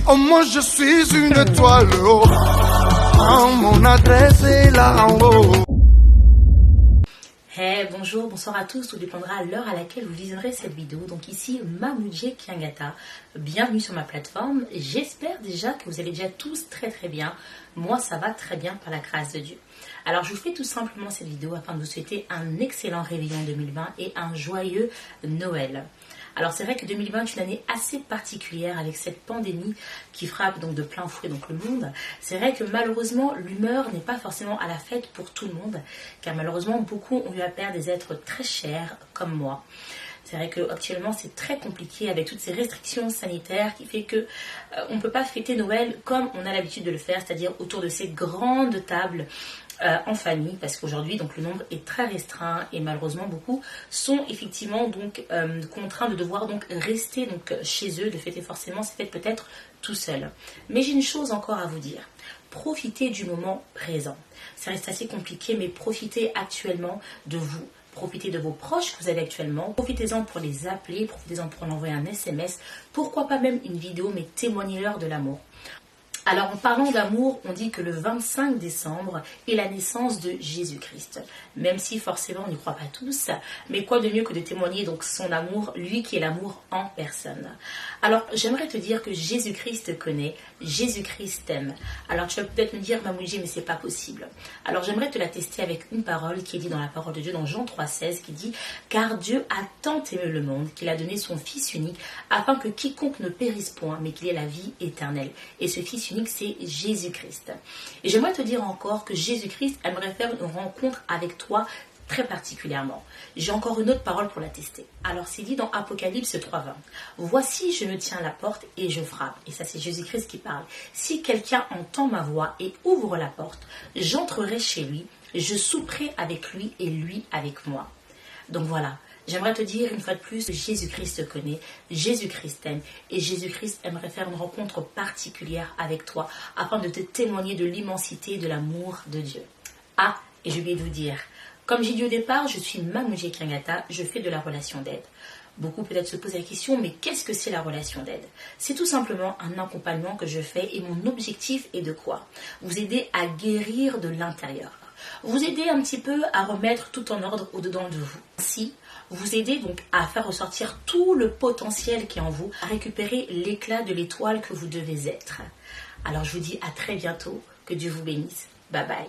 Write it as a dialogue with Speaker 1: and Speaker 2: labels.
Speaker 1: Oh, moi je suis une étoile, oh. Oh, mon adresse est là en haut.
Speaker 2: Hey, bonjour, bonsoir à tous, tout dépendra à l'heure à laquelle vous visionnerez cette vidéo. Donc ici, Mamoudié Kiangata, bienvenue sur ma plateforme. J'espère déjà que vous allez déjà tous très bien. Moi, ça va très bien par la grâce de Dieu. Alors, je vous fais tout simplement cette vidéo afin de vous souhaiter un excellent réveillon 2020 et un joyeux Noël. Alors c'est vrai que 2020 est une année assez particulière avec cette pandémie qui frappe donc de plein fouet donc le monde. C'est vrai que malheureusement l'humeur n'est pas forcément à la fête pour tout le monde, car malheureusement beaucoup ont eu à perdre des êtres très chers comme moi. C'est vrai qu'actuellement c'est très compliqué avec toutes ces restrictions sanitaires qui fait que on ne peut pas fêter Noël comme on a l'habitude de le faire, c'est-à-dire autour de ces grandes tables en famille, parce qu'aujourd'hui donc le nombre est très restreint et malheureusement beaucoup sont effectivement donc contraints de devoir donc rester donc chez eux, de fêter forcément ces fêtes peut-être tout seul. Mais j'ai une chose encore à vous dire. Profitez du moment présent. Ça reste assez compliqué, mais profitez actuellement de vous. Profitez de vos proches que vous avez actuellement. Profitez-en pour les appeler, profitez-en pour leur envoyer un SMS. Pourquoi pas même une vidéo, mais témoignez-leur de l'amour. Alors en parlant d'amour, on dit que le 25 décembre est la naissance de Jésus-Christ. Même si forcément on n'y croit pas tous, mais quoi de mieux que de témoigner donc son amour, lui qui est l'amour en personne. Alors j'aimerais te dire que Jésus-Christ te connaît, Jésus-Christ t'aime. Alors tu vas peut-être me dire, Mamouji, mais c'est pas possible. Alors j'aimerais te la tester avec une parole qui est dit dans la parole de Dieu, dans Jean 3,16, qui dit « Car Dieu a tant aimé le monde qu'il a donné son Fils unique, afin que quiconque ne périsse point, mais qu'il ait la vie éternelle. » Et ce Fils unique, c'est Jésus-Christ. Et j'aimerais te dire encore que Jésus-Christ aimerait faire une rencontre avec toi très particulièrement. J'ai encore une autre parole pour la tester. Alors c'est dit dans Apocalypse 3,20. Voici, je me tiens à la porte et je frappe. Et ça c'est Jésus-Christ qui parle. Si quelqu'un entend ma voix et ouvre la porte, j'entrerai chez lui, je souperai avec lui et lui avec moi. Donc voilà. J'aimerais te dire une fois de plus que Jésus-Christ te connaît, Jésus-Christ t'aime et Jésus-Christ aimerait faire une rencontre particulière avec toi afin de te témoigner de l'immensité et de l'amour de Dieu. Ah, et j'ai oublié de vous dire, comme j'ai dit au départ, je suis Mamoudié Kiangata, je fais de la relation d'aide. Beaucoup peut-être se posent la question, mais qu'est-ce que c'est la relation d'aide? C'est tout simplement un accompagnement que je fais et mon objectif est de quoi? Vous aider à guérir de l'intérieur. Vous aider un petit peu à remettre tout en ordre au-dedans de vous. Ainsi, vous aider donc à faire ressortir tout le potentiel qui est en vous, à récupérer l'éclat de l'étoile que vous devez être. Alors je vous dis à très bientôt, que Dieu vous bénisse. Bye bye.